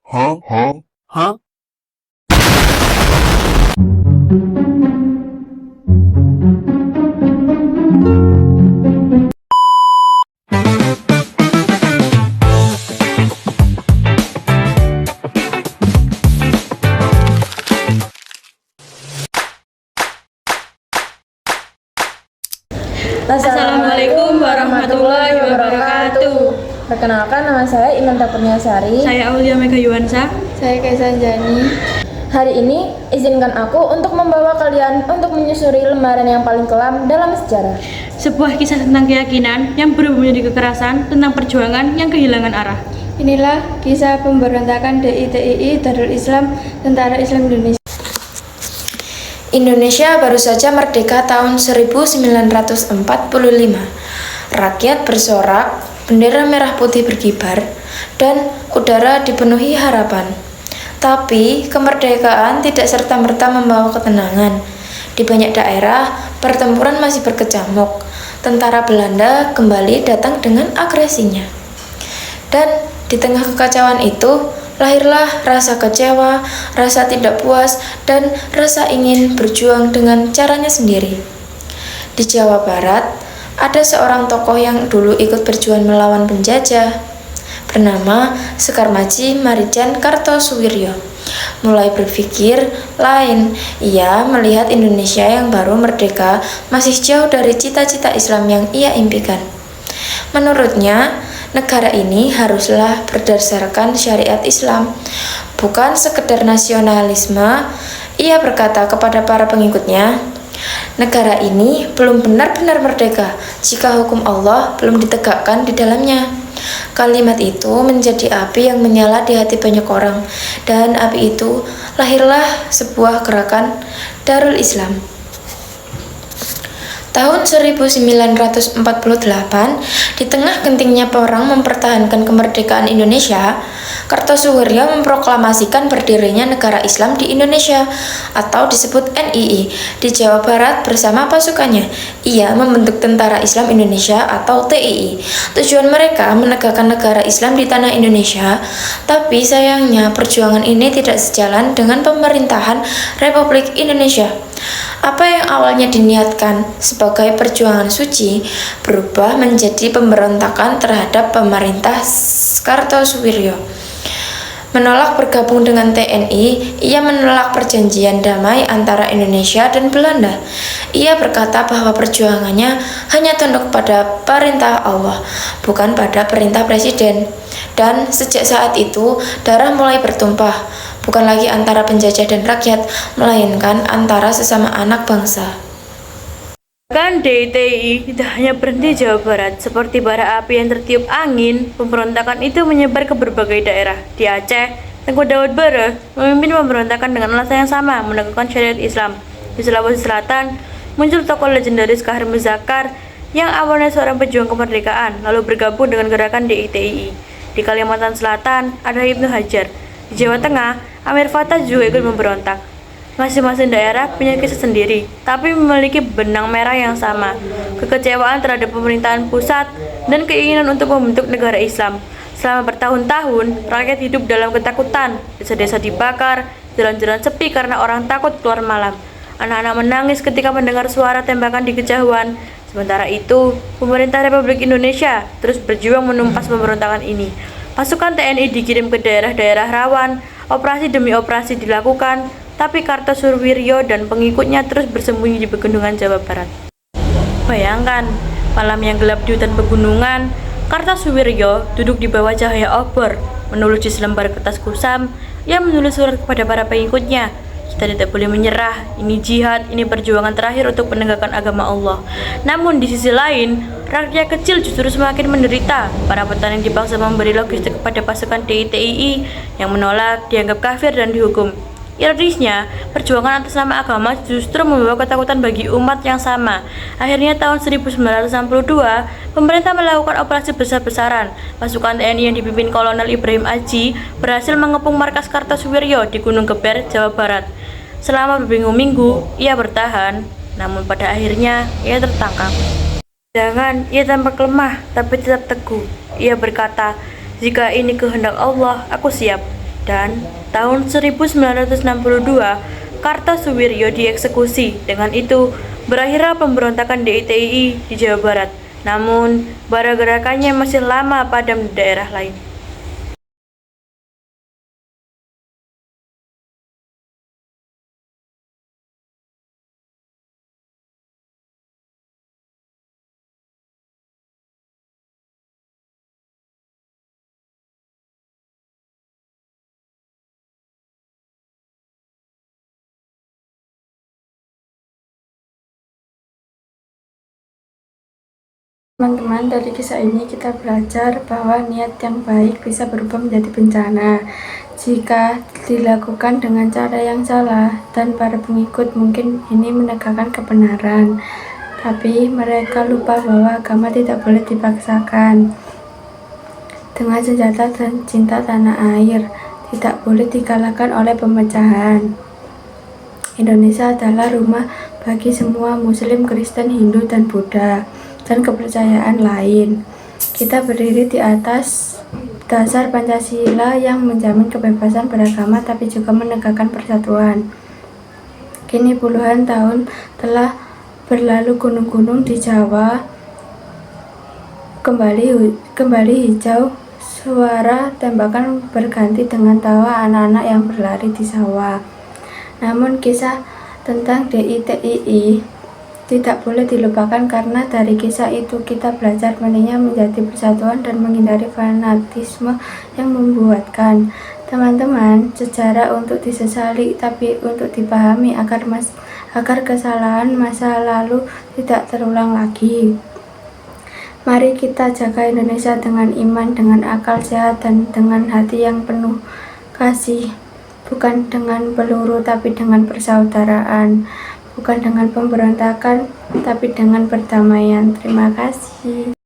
Huh? Huh? Huh? Assalamualaikum warahmatullahi wabarakatuh. Perkenalkan, nama saya Imanta Kurniasari. Saya Aulia Mega Yuwansa. Saya Kaisa Jani. Hari ini izinkan aku untuk membawa kalian untuk menyusuri lembaran yang paling kelam dalam sejarah. Sebuah kisah tentang keyakinan yang berubah menjadi kekerasan, tentang perjuangan yang kehilangan arah. Inilah kisah pemberontakan DITII Darul Islam Tentara Islam Indonesia. Indonesia baru saja merdeka tahun 1945. Rakyat bersorak, bendera merah putih berkibar, dan udara dipenuhi harapan. Tapi kemerdekaan tidak serta-merta membawa ketenangan. Di banyak daerah, pertempuran masih berkecamuk. Tentara Belanda kembali datang dengan agresinya. Dan di tengah kekacauan itu, lahirlah rasa kecewa, rasa tidak puas, dan rasa ingin berjuang dengan caranya sendiri. Di Jawa Barat, ada seorang tokoh yang dulu ikut berjuang melawan penjajah, bernama Sekar Maji Marijan Kartosuwiryo. Mulai berpikir lain, ia melihat Indonesia yang baru merdeka masih jauh dari cita-cita Islam yang ia impikan. Menurutnya, negara ini haruslah berdasarkan syariat Islam, bukan sekedar nasionalisme. Ia berkata kepada para pengikutnya, negara ini belum benar-benar merdeka jika hukum Allah belum ditegakkan di dalamnya. Kalimat itu menjadi api yang menyala di hati banyak orang, dan api itu lahirlah sebuah gerakan Darul Islam. Tahun 1948, di tengah gentingnya perang mempertahankan kemerdekaan Indonesia, Kartosuwiryo memproklamasikan berdirinya negara Islam di Indonesia, atau disebut NII, di Jawa Barat bersama pasukannya. Ia membentuk Tentara Islam Indonesia atau TII. Tujuan mereka menegakkan negara Islam di tanah Indonesia, tapi sayangnya perjuangan ini tidak sejalan dengan pemerintahan Republik Indonesia. Apa yang awalnya diniatkan sebagai perjuangan suci berubah menjadi pemberontakan terhadap pemerintah Kartosuwiryo. Menolak bergabung dengan TNI, ia menolak perjanjian damai antara Indonesia dan Belanda. Ia berkata bahwa perjuangannya hanya tunduk pada perintah Allah, bukan pada perintah presiden. Dan sejak saat itu, darah mulai bertumpah, bukan lagi antara penjajah dan rakyat, melainkan antara sesama anak bangsa. Kan DITI tidak hanya berhenti di Jawa Barat, seperti bara api yang tertiup angin, pemberontakan itu menyebar ke berbagai daerah. Di Aceh, Tengku Daud Barre memimpin pemberontakan dengan alasan yang sama, menegakkan syariat Islam. Di Sulawesi Selatan, muncul tokoh legendaris Kahar Muzakar yang awalnya seorang pejuang kemerdekaan, lalu bergabung dengan gerakan DITII. Di Kalimantan Selatan, ada Ibnu Hajar. Di Jawa Tengah, Amir Fattah juga ikut memberontak. Masing-masing daerah punya kisah sendiri, tapi memiliki benang merah yang sama, kekecewaan terhadap pemerintahan pusat dan keinginan untuk membentuk negara Islam. Selama bertahun-tahun, rakyat hidup dalam ketakutan, desa-desa dibakar, jalan-jalan sepi karena orang takut keluar malam. Anak-anak menangis ketika mendengar suara tembakan di kejauhan. Sementara itu, pemerintah Republik Indonesia terus berjuang menumpas pemberontakan ini. Pasukan TNI dikirim ke daerah-daerah rawan, operasi demi operasi dilakukan, tapi Kartosuwiryo dan pengikutnya terus bersembunyi di pegunungan Jawa Barat. Bayangkan, malam yang gelap di hutan pegunungan, Kartosuwiryo duduk di bawah cahaya obor, menulis di selembar kertas kusam. Ia menulis surat kepada para pengikutnya. Kita tidak boleh menyerah, ini jihad, ini perjuangan terakhir untuk penegakan agama Allah. Namun di sisi lain, rakyat kecil justru semakin menderita. Para petani dipaksa memberi logistik kepada pasukan DITII yang menolak, dianggap kafir dan dihukum. Ironisnya, perjuangan atas nama agama justru membawa ketakutan bagi umat yang sama. Akhirnya tahun 1962, pemerintah melakukan operasi besar-besaran. Pasukan TNI yang dipimpin Kolonel Ibrahim Aji berhasil mengepung markas Kartosuwiryo di Gunung Geber, Jawa Barat. Selama berminggu-minggu, ia bertahan, namun pada akhirnya ia tertangkap. Jangan, ia tampak lemah, tapi tetap teguh. Ia berkata, "Jika ini kehendak Allah, aku siap." Dan tahun 1962, Kartosuwiryo dieksekusi. Dengan itu, berakhirlah pemberontakan DITII di Jawa Barat. Namun, bara gerakannya masih lama padam di daerah lain. Teman-teman, dari kisah ini kita belajar bahwa niat yang baik bisa berubah menjadi bencana jika dilakukan dengan cara yang salah, dan para pengikut mungkin ini menegakkan kebenaran, tapi mereka lupa bahwa agama tidak boleh dipaksakan. Dengan senjata dan cinta tanah air tidak boleh dikalahkan oleh pemecahan. Indonesia adalah rumah bagi semua Muslim, Kristen, Hindu, dan Buddha, dan kepercayaan lain. Kita berdiri di atas dasar Pancasila yang menjamin kebebasan beragama tapi juga menegakkan persatuan. Kini puluhan tahun telah berlalu, gunung-gunung di Jawa kembali hijau, suara tembakan berganti dengan tawa anak-anak yang berlari di sawah. Namun kisah tentang DITII tidak boleh dilupakan, karena dari kisah itu kita belajar pentingnya menjadi persatuan dan menghindari fanatisme yang membuatkan. Teman-teman, sejarah untuk disesali tapi untuk dipahami agar kesalahan masa lalu tidak terulang lagi. Mari kita jaga Indonesia dengan iman, dengan akal sehat, dan dengan hati yang penuh kasih. Bukan dengan peluru tapi dengan persaudaraan. Bukan dengan pemberontakan, tapi dengan perdamaian. Terima kasih.